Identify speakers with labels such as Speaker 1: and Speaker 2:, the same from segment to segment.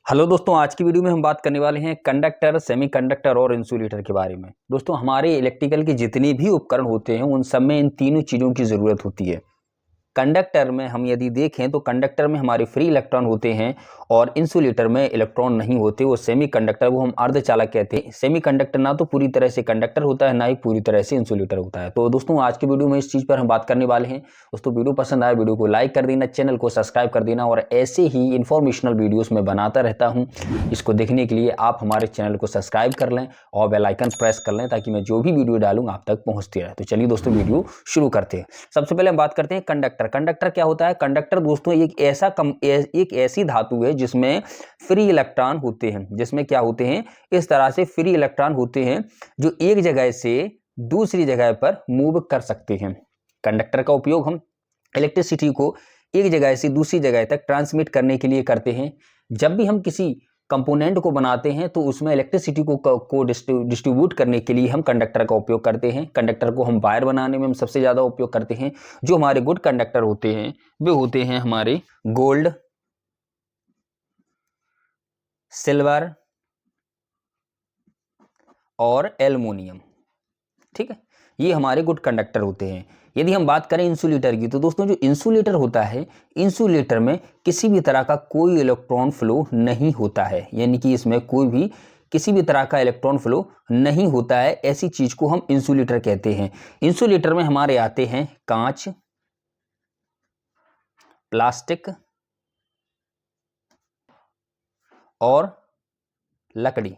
Speaker 1: Hello दोस्तों, आज की वीडियो में हम बात करने वाले हैं कंडक्टर, सेमीकंडक्टर और इंसुलेटर के बारे में। दोस्तों, हमारे इलेक्ट्रिकल के जितने भी उपकरण होते हैं उन सब में इन तीनों चीज़ों की ज़रूरत होती है। कंडक्टर में हम यदि देखें तो कंडक्टर में हमारे फ्री इलेक्ट्रॉन होते हैं और इंसुलेटर में इलेक्ट्रॉन नहीं होते। वो सेमीकंडक्टर, वो हम अर्धचालक कहते हैं। सेमीकंडक्टर ना तो पूरी तरह से कंडक्टर होता है, ना ही पूरी तरह से इंसुलेटर होता है। तो दोस्तों, आज की वीडियो में इस चीज़ पर हम बात करने वाले हैं। दोस्तों, वीडियो पसंद आए वीडियो को लाइक कर देना, चैनल को सब्सक्राइब कर देना और ऐसे ही इंफॉर्मेशनल वीडियोस में बनाता रहता हूँ। इसको देखने के लिए आप हमारे चैनल को सब्सक्राइब कर लें और बेल आइकन प्रेस कर लें ताकि मैं जो भी वीडियो डालूँ आप तक पहुँचती रहे। तो चलिए दोस्तों, वीडियो शुरू करते हैं। सबसे पहले हम बात करते हैं कंडक्टर। कंडक्टर क्या होता है? कंडक्टर दोस्तों एक ऐसी धातु है जिसमें फ्री इलेक्ट्रॉन होते हैं। जिसमें क्या होते हैं? इस तरह से फ्री इलेक्ट्रॉन होते हैं जो एक जगह से दूसरी जगह पर मूव कर सकते हैं। कंडक्टर का उपयोग हम इलेक्ट्रिसिटी को एक जगह से दूसरी जगह तक ट्रांसमिट करने के लिए करते हैं। जब भी हम किसी कंपोनेंट को बनाते हैं तो उसमें इलेक्ट्रिसिटी को डिस्ट्रीब्यूट करने के लिए हम कंडक्टर का उपयोग करते हैं। कंडक्टर को हम वायर बनाने में हम सबसे ज़्यादा उपयोग करते हैं। जो हमारे गुड कंडक्टर होते हैं वे होते हैं हमारे गोल्ड, सिल्वर और एल्युमिनियम। ठीक है, ये हमारे गुड कंडक्टर होते हैं। यदि हम बात करें इंसुलेटर की तो दोस्तों, जो इंसुलेटर होता है, इंसुलेटर में किसी भी तरह का कोई इलेक्ट्रॉन फ्लो नहीं होता है। यानी कि इसमें कोई भी किसी भी तरह का इलेक्ट्रॉन फ्लो नहीं होता है। ऐसी चीज को हम इंसुलेटर कहते हैं। इंसुलेटर में हमारे आते हैं कांच, प्लास्टिक और लकड़ी।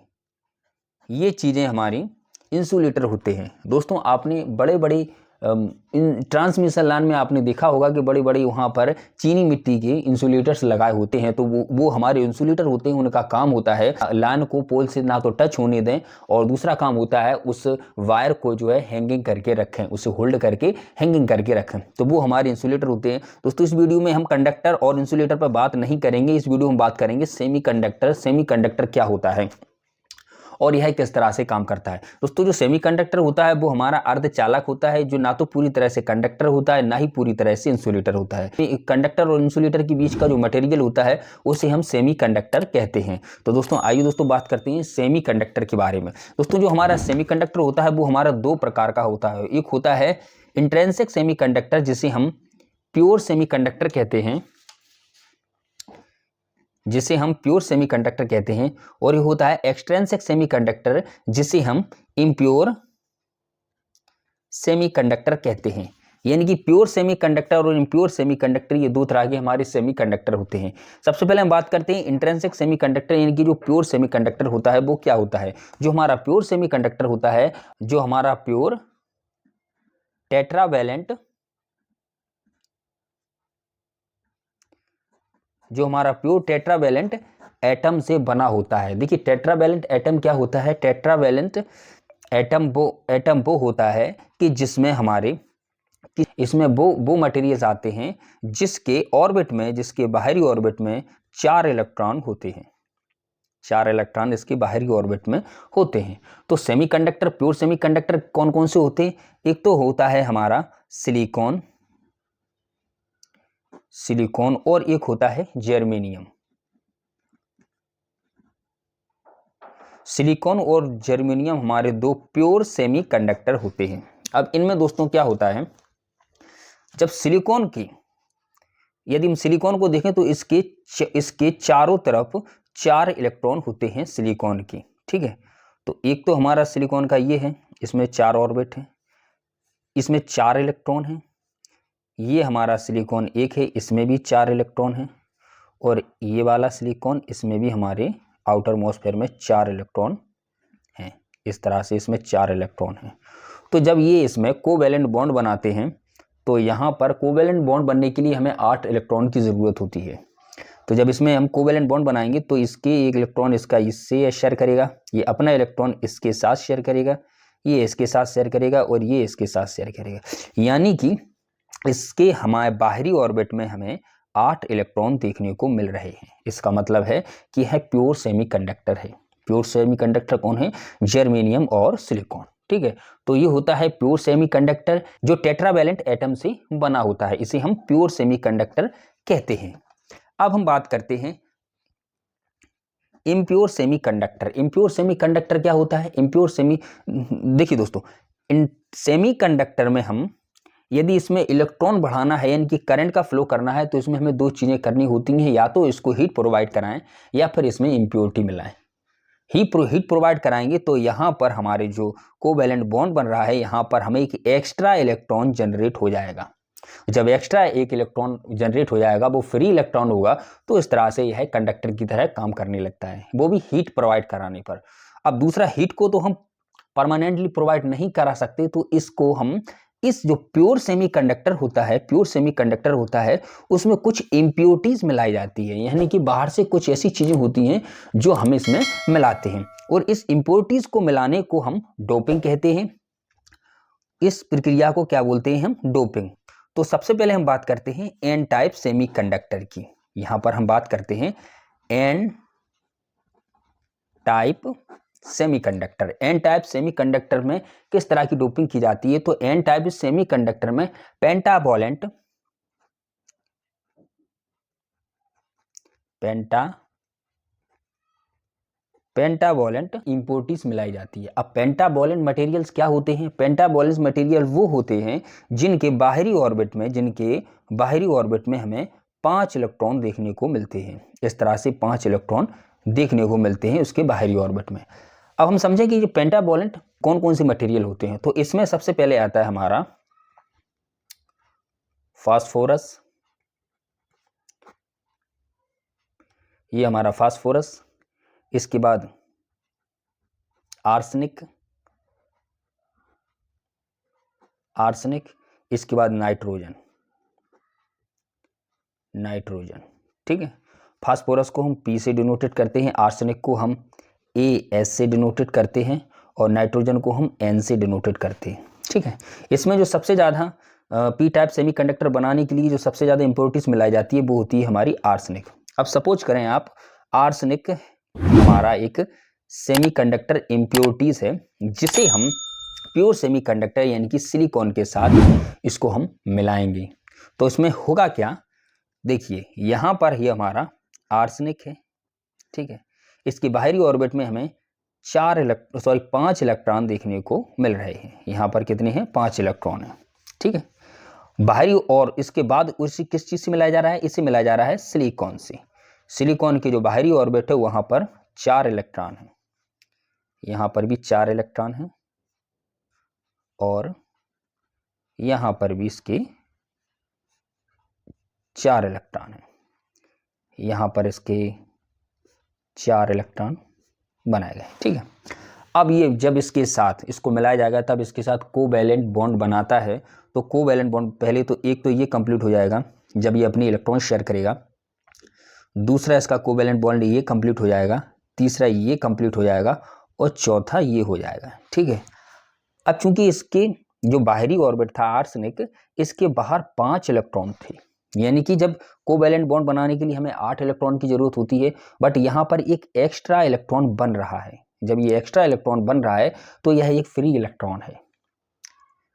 Speaker 1: ये चीजें हमारी इंसुलेटर होते हैं। दोस्तों, आपने बड़े बड़े ट्रांसमिशन लाइन में आपने देखा होगा कि बड़ी बड़ी वहाँ पर चीनी मिट्टी के इंसुलेटर्स लगाए होते हैं। तो वो हमारे इंसुलेटर होते हैं। उनका काम होता है लाइन को पोल से ना तो टच होने दें और दूसरा काम होता है उस वायर को जो है हैंगिंग करके रखें, उसे होल्ड करके हैंगिंग करके रखें। तो वो हमारे इंसुलेटर होते हैं। दोस्तों, इस वीडियो में हम कंडक्टर और इंसुलेटर पर बात नहीं करेंगे। इस वीडियो में बात करेंगे सेमीकंडक्टर। सेमीकंडक्टर क्या होता है और यह किस तरह से काम करता है। दोस्तों, जो सेमीकंडक्टर होता है वो हमारा अर्धचालक होता है, जो ना तो पूरी तरह से कंडक्टर होता है ना ही पूरी तरह से इंसुलेटर होता है। कंडक्टर और इंसुलेटर के बीच का जो मटेरियल होता है उसे हम सेमीकंडक्टर कहते हैं। तो दोस्तों, आइए दोस्तों बात करते हैं सेमीकंडक्टर के बारे में। दोस्तों, जो हमारा सेमीकंडक्टर होता है वो हमारा दो प्रकार का होता है। एक होता है इंट्रिंसिक सेमीकंडक्टर जिसे हम प्योर सेमीकंडक्टर कहते हैं, जिसे हम प्योर सेमीकंडक्टर कहते हैं। और ये होता है एक्सट्रिंसिक सेमीकंडक्टर जिसे हम इम्प्योर सेमीकंडक्टर कहते हैं। यानी कि प्योर सेमीकंडक्टर और इम्प्योर सेमीकंडक्टर, ये दो तरह के हमारे सेमीकंडक्टर होते हैं। सबसे पहले हम बात करते हैं इंट्रिंसिक सेमीकंडक्टर, यानी कि जो प्योर सेमीकंडक्टर होता है वो क्या होता है। जो हमारा प्योर सेमीकंडक्टर होता है, जो हमारा प्योर टेट्रावैलेंट एटम से बना होता है। देखिए, टेट्रावैलेंट एटम क्या होता है? टेट्रावैलेंट एटम वो होता है कि जिसमें हमारे इसमें वो मटेरियल्स आते हैं जिसके ऑर्बिट में, जिसके बाहरी ऑर्बिट में 4 इलेक्ट्रॉन होते हैं। 4 इलेक्ट्रॉन इसके बाहरी ऑर्बिट में होते हैं। तो सेमीकंडक्टर, प्योर सेमीकंडक्टर कौन कौन से होते हैं? एक तो होता है हमारा सिलिकॉन और एक होता है जर्मेनियम। सिलिकॉन और जर्मेनियम हमारे दो प्योर सेमीकंडक्टर होते हैं। अब इनमें दोस्तों क्या होता है, जब यदि हम सिलिकॉन को देखें तो इसके चारों तरफ 4 इलेक्ट्रॉन होते हैं सिलिकॉन के। ठीक है, तो एक तो हमारा सिलिकॉन का ये है, इसमें 4 ऑर्बिट है, इसमें 4 इलेक्ट्रॉन है। ये हमारा सिलिकॉन एक है, इसमें भी 4 इलेक्ट्रॉन है। और ये वाला सिलिकॉन, इसमें भी हमारे आउटर मोस्फेयर में 4 इलेक्ट्रॉन हैं। इस तरह से इसमें 4 इलेक्ट्रॉन हैं। तो जब ये इसमें कोवैलेंट बॉन्ड बनाते हैं तो यहाँ पर कोवैलेंट बॉन्ड बनने के लिए हमें 8 इलेक्ट्रॉन की ज़रूरत होती है। तो जब इसमें हम कोवैलेंट बॉन्ड बनाएंगे तो इसके एक इलेक्ट्रॉन इसका इससे शेयर करेगा, ये अपना इलेक्ट्रॉन इसके साथ शेयर करेगा, ये इसके साथ शेयर करेगा और ये इसके साथ शेयर करेगा। यानी कि इसके हमारे बाहरी ऑर्बिट में हमें 8 इलेक्ट्रॉन देखने को मिल रहे हैं। इसका मतलब है कि यह प्योर सेमीकंडक्टर है। प्योर सेमीकंडक्टर कौन है? जर्मेनियम और सिलिकॉन। ठीक है, तो ये होता है प्योर सेमीकंडक्टर जो टेट्रावैलेंट एटम से बना होता है। इसे हम प्योर सेमीकंडक्टर कहते हैं। अब हम बात करते हैं इम्प्योर सेमीकंडक्टर। इम्प्योर सेमीकंडक्टर क्या होता है? इम्प्योर देखिए दोस्तों, इन सेमीकंडक्टर में हम यदि इसमें इलेक्ट्रॉन बढ़ाना है यानी कि करंट का फ्लो करना है तो इसमें हमें दो चीज़ें करनी होती हैं, या तो इसको हीट प्रोवाइड कराएं या फिर इसमें इम्प्योरिटी मिलाएं। हीट प्रोवाइड कराएंगे तो यहाँ पर हमारे जो कोवैलेंट बॉन्ड बन रहा है यहाँ पर हमें एक एक्स्ट्रा इलेक्ट्रॉन जनरेट हो जाएगा। जब एक्स्ट्रा एक इलेक्ट्रॉन जनरेट हो जाएगा, वो फ्री इलेक्ट्रॉन होगा, तो इस तरह से यह कंडक्टर की तरह काम करने लगता है, वो भी हीट प्रोवाइड कराने पर। अब दूसरा, हीट को तो हम परमानेंटली प्रोवाइड नहीं करा सकते, तो इसको हम इस जो प्योर सेमीकंडक्टर होता है उसमें कुछ इम्प्योरिटीज मिलाई जाती है, यानी कि बाहर से कुछ ऐसी चीजें होती हैं जो हम इसमें मिलाते हैं, और इस इम्प्योरिटीज को मिलाने को हम डोपिंग कहते हैं। इस प्रक्रिया को क्या बोलते हैं हम? डोपिंग। तो सबसे पहले हम बात करते हैं एन टाइप सेमीकंडक्टर की। यहां पर हम बात करते हैं n type semiconductor. N type semiconductor में किस तरह की डोपिंग की जाती है? तो एन टाइप सेमीकंडक्टर में पेंटावोलेंट इम्प्योरिटीज मिलाई जाती है। अब पेंटावोलेंट मटेरियल्स क्या होते हैं? पेंटावोलेंट मटेरियल वो होते हैं जिनके बाहरी ऑर्बिट में हमें 5 इलेक्ट्रॉन देखने को मिलते हैं। इस तरह से 5 इलेक्ट्रॉन देखने को मिलते हैं उसके बाहरी ऑर्बिट में। अब हम समझें कि ये पेंटावोलेंट कौन कौन से मटेरियल होते हैं। तो इसमें सबसे पहले आता है हमारा फास्फोरस, ये हमारा फास्फोरस, इसके बाद आर्सेनिक, इसके बाद नाइट्रोजन। ठीक है, फास्फोरस को हम P से डिनोटेड करते हैं, आर्सेनिक को हम AS से डिनोटेड करते हैं, और नाइट्रोजन को हम N से डिनोटेड करते हैं। ठीक है, इसमें जो सबसे ज़्यादा P टाइप सेमीकंडक्टर बनाने के लिए जो सबसे ज़्यादा इम्प्योरिटीज मिलाई जाती है वो होती है हमारी आर्सेनिक। अब सपोज करें आप, आर्सेनिक हमारा एक सेमीकंडक्टर इम्प्योरिटीज है जिसे हम प्योर सेमीकंडक्टर यानी कि सिलिकॉन के साथ इसको हम मिलाएंगे। तो इसमें होगा क्या? देखिए, यहाँ पर ही हमारा आर्सेनिक है, ठीक है, इसकी बाहरी ऑर्बिट में हमें 5 इलेक्ट्रॉन देखने को मिल रहे हैं। यहाँ पर कितने हैं? 5 इलेक्ट्रॉन हैं। ठीक है, बाहरी, और इसके बाद उसी किस चीज़ से मिलाया जा रहा है? इसे मिलाया जा रहा है सिलिकॉन से। सिलिकॉन की जो बाहरी ऑर्बिट है वहाँ पर 4 इलेक्ट्रॉन हैं, यहाँ पर भी 4 इलेक्ट्रॉन हैं, और यहाँ पर भी इसके 4 इलेक्ट्रॉन हैं, यहाँ पर इसके 4 इलेक्ट्रॉन बनाए गए। ठीक है, अब ये जब इसके साथ इसको मिलाया जाएगा तब इसके साथ कोवैलेंट बॉन्ड बनाता है। तो कोवैलेंट बॉन्ड पहले तो एक तो ये कंप्लीट हो जाएगा जब ये अपनी इलेक्ट्रॉन शेयर करेगा, दूसरा इसका कोवैलेंट बॉन्ड ये कंप्लीट हो जाएगा, तीसरा ये कंप्लीट हो जाएगा, और चौथा ये हो जाएगा। ठीक है, अब चूंकि इसके जो बाहरी ऑर्बिट था आर्सेनिक, इसके बाहर 5 इलेक्ट्रॉन थे, यानी कि जब कोवैलेंट बॉन्ड बनाने के लिए हमें 8 इलेक्ट्रॉन की जरूरत होती है, बट यहाँ पर एक एक्स्ट्रा इलेक्ट्रॉन बन रहा है। जब ये एक्स्ट्रा इलेक्ट्रॉन बन रहा है तो यह एक फ्री इलेक्ट्रॉन है।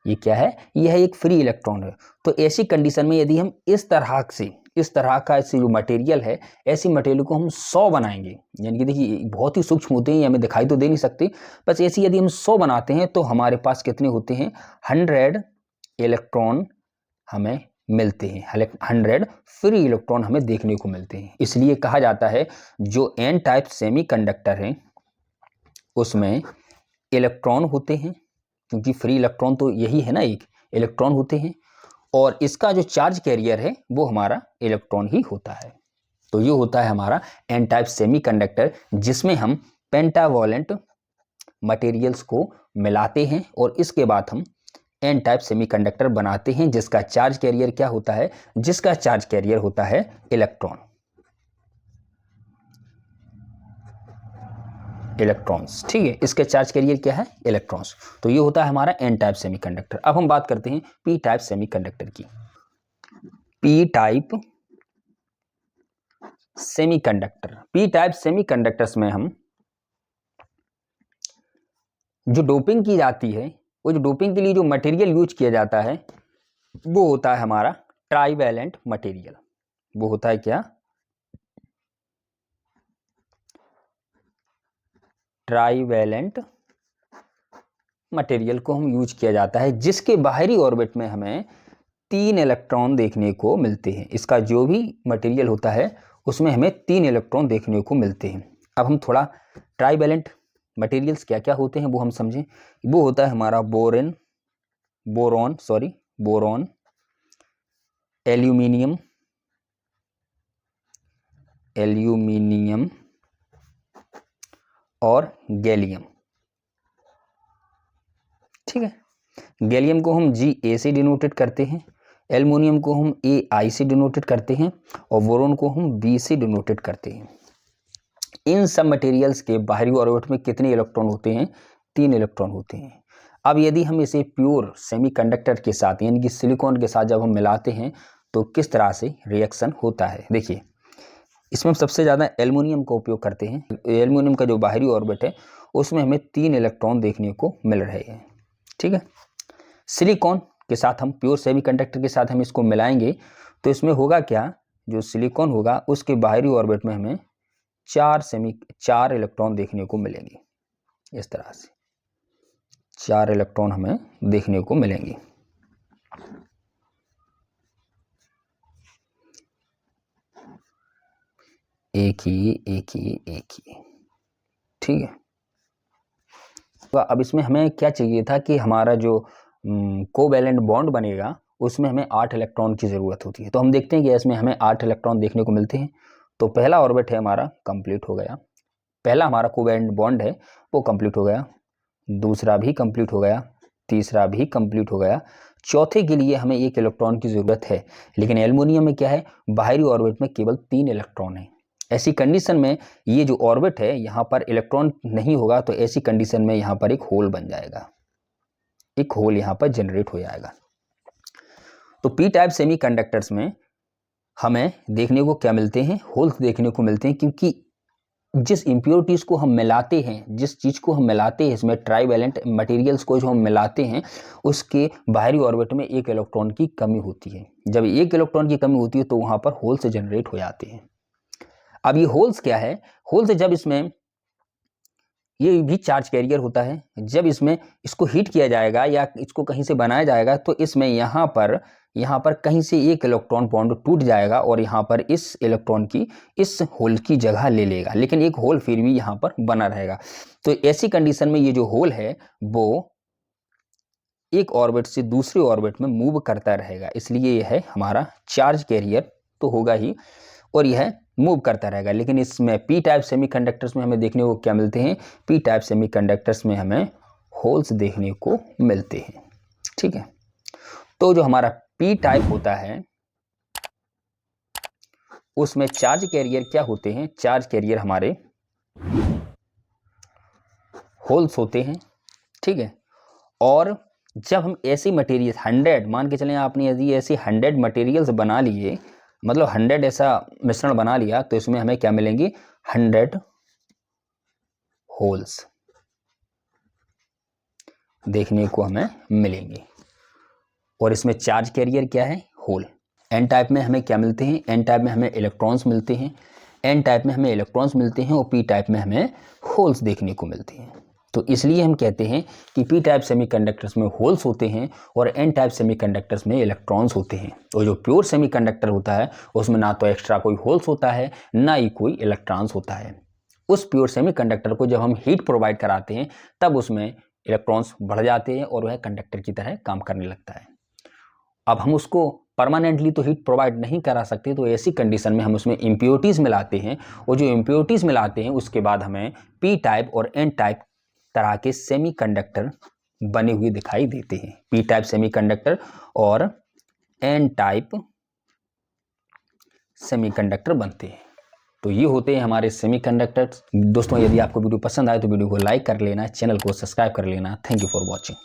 Speaker 1: ये क्या है? यह एक फ्री इलेक्ट्रॉन है। तो ऐसी कंडीशन में यदि हम इस तरह का ऐसी जो मटेरियल है, ऐसी मटेरियल को हम 100 बनाएंगे, यानी कि देखिए बहुत ही सूक्ष्म होते हैं, हमें दिखाई तो दे नहीं सकते, बस ऐसी यदि हम 100 बनाते हैं तो हमारे पास कितने होते हैं? 100 इलेक्ट्रॉन हमें मिलते हैं, 100 फ्री इलेक्ट्रॉन हमें देखने को मिलते हैं। इसलिए कहा जाता है जो एन टाइप सेमीकंडक्टर है उसमें इलेक्ट्रॉन होते हैं, क्योंकि फ्री इलेक्ट्रॉन तो यही है ना, एक इलेक्ट्रॉन होते हैं, और इसका जो चार्ज कैरियर है वो हमारा इलेक्ट्रॉन ही होता है। तो ये होता है हमारा एन टाइप सेमीकंडक्टर, जिसमें हम पेंटावोलेंट मटेरियल्स को मिलाते हैं और इसके बाद हम एन टाइप सेमीकंडक्टर बनाते हैं, जिसका चार्ज कैरियर क्या होता है? जिसका चार्ज कैरियर होता है इलेक्ट्रॉन्स। ठीक है, इसके चार्ज कैरियर क्या है? इलेक्ट्रॉन्स। तो ये होता है हमारा एन टाइप सेमीकंडक्टर। अब हम बात करते हैं पी टाइप सेमीकंडक्टर की। पी टाइप सेमीकंडक्टर्स में हम जो डोपिंग की जाती है, वो जो डोपिंग के लिए जो मटेरियल यूज किया जाता है वो होता है हमारा ट्राईवैलेंट मटेरियल। वो होता है क्या? ट्राईवैलेंट मटेरियल को हम यूज किया जाता है, जिसके बाहरी ऑर्बिट में हमें 3 इलेक्ट्रॉन देखने को मिलते हैं। इसका जो भी मटेरियल होता है उसमें हमें 3 इलेक्ट्रॉन देखने को मिलते हैं। अब हम थोड़ा ट्राईवैलेंट मटेरियल्स क्या क्या होते हैं वो हम समझें। वो होता है हमारा बोरॉन, एल्यूमिनियम और गैलियम। ठीक है, गैलियम को हम Ga से डिनोटेड करते हैं, एल्युमिनियम को हम Ai से डिनोटेड करते हैं और बोरोन को हम B से डिनोटेड करते हैं। इन सब मटेरियल्स के बाहरी ऑर्बिट में कितने इलेक्ट्रॉन होते हैं? 3 इलेक्ट्रॉन होते हैं। अब यदि हम इसे प्योर सेमीकंडक्टर के साथ यानी कि सिलिकॉन के साथ जब हम मिलाते हैं तो किस तरह से रिएक्शन होता है, देखिए। इसमें हम सबसे ज़्यादा एल्युमिनियम का उपयोग करते हैं। एल्युमिनियम का जो बाहरी ऑर्बिट है उसमें हमें 3 इलेक्ट्रॉन देखने को मिल रहे हैं। ठीक है, सिलिकॉन के साथ हम प्योर सेमीकंडक्टर के साथ हम इसको मिलाएंगे तो इसमें होगा क्या, जो सिलिकॉन होगा उसके बाहरी ऑर्बिट में हमें 4 इलेक्ट्रॉन देखने को मिलेंगे। इस तरह से 4 इलेक्ट्रॉन हमें देखने को मिलेंगे। एक ही। ठीक है, तो अब इसमें हमें क्या चाहिए था कि हमारा जो कोवैलेंट बॉन्ड बनेगा उसमें हमें 8 इलेक्ट्रॉन की ज़रूरत होती है। तो हम देखते हैं कि इसमें हमें 8 इलेक्ट्रॉन देखने को मिलते हैं। तो पहला ऑर्बिट है हमारा कंप्लीट हो गया, पहला हमारा कोवैलेंट बॉन्ड है वो कंप्लीट हो गया, दूसरा भी कंप्लीट हो गया, तीसरा भी कंप्लीट हो गया, चौथे के लिए हमें 1 इलेक्ट्रॉन की ज़रूरत है। लेकिन एल्युमिनियम में क्या है, बाहरी ऑर्बिट में केवल 3 इलेक्ट्रॉन है। ऐसी कंडीशन में ये जो ऑर्बिट है यहाँ पर इलेक्ट्रॉन नहीं होगा, तो ऐसी कंडीशन में यहाँ पर एक होल बन जाएगा, एक होल यहाँ पर जनरेट हो जाएगा। तो पी टाइप सेमीकंडक्टर्स में हमें देखने को क्या मिलते हैं, होल्स देखने को मिलते हैं, क्योंकि जिस इम्प्योरिटीज को हम मिलाते हैं, जिस चीज़ को हम मिलाते हैं, इसमें ट्राईवैलेंट मटेरियल्स को जो हम मिलाते हैं उसके बाहरी ऑर्बिट में 1 इलेक्ट्रॉन की कमी होती है। जब 1 इलेक्ट्रॉन की कमी होती है तो वहाँ पर होल्स जनरेट हो जाते हैं। अब ये होल्स क्या है, होल्स जब इसमें ये भी चार्ज कैरियर होता है, जब इसमें इसको हीट किया जाएगा या इसको कहीं से बनाया जाएगा तो इसमें यहाँ पर कहीं से 1 इलेक्ट्रॉन बॉन्ड टूट जाएगा और यहाँ पर इस इलेक्ट्रॉन की इस होल की जगह ले लेगा, लेकिन एक होल फिर भी यहाँ पर बना रहेगा। तो ऐसी कंडीशन में ये जो होल है वो एक ऑर्बिट से दूसरे ऑर्बिट में मूव करता रहेगा, इसलिए यह है हमारा चार्ज कैरियर तो होगा ही और यह मूव करता रहेगा। लेकिन इसमें पी टाइप सेमीकंडक्टर्स में हमें देखने को क्या मिलते हैं, पी टाइप सेमीकंडक्टर्स में हमें होल्स देखने को मिलते हैं। ठीक है, तो जो हमारा पी टाइप होता है उसमें चार्ज कैरियर क्या होते हैं, चार्ज कैरियर हमारे होल्स होते हैं। ठीक है, और जब हम ऐसी मटेरियल 100 मान के चलें, आपने यदि ऐसे 100 मटेरियल्स बना लिए, मतलब 100 ऐसा मिश्रण बना लिया, तो इसमें हमें क्या मिलेंगे, 100 होल्स देखने को हमें मिलेंगे। और इसमें चार्ज कैरियर क्या है, होल। एन टाइप में हमें क्या मिलते हैं, एन टाइप में हमें इलेक्ट्रॉन्स मिलते हैं, एन टाइप में हमें इलेक्ट्रॉन्स मिलते हैं और पी टाइप में हमें होल्स देखने को मिलते हैं। तो इसलिए हम कहते हैं कि पी टाइप सेमीकंडक्टर्स में होल्स होते हैं और एन टाइप सेमीकंडक्टर्स में इलेक्ट्रॉन्स होते हैं। और जो प्योर सेमीकंडक्टर होता है उसमें ना तो एक्स्ट्रा कोई होल्स होता है ना ही कोई इलेक्ट्रॉन्स होता है। उस प्योर सेमीकंडक्टर को जब हम हीट प्रोवाइड कराते हैं तब उसमें इलेक्ट्रॉन्स बढ़ जाते हैं और वह कंडक्टर की तरह काम करने लगता है। अब हम उसको परमानेंटली तो हीट प्रोवाइड नहीं करा सकते, तो ऐसी कंडीशन में हम उसमें इम्प्योरिटीज़ मिलाते हैं और जो इम्प्योरिटीज़ मिलाते हैं उसके बाद हमें पी टाइप और एन टाइप तरह के सेमीकंडक्टर बने हुए दिखाई देते हैं। पी टाइप सेमीकंडक्टर और एन टाइप सेमीकंडक्टर बनते हैं। तो ये होते हैं हमारे सेमीकंडक्टर्स। दोस्तों, यदि आपको वीडियो पसंद आए तो वीडियो को लाइक कर लेना, चैनल को सब्सक्राइब कर लेना। Thank you for watching.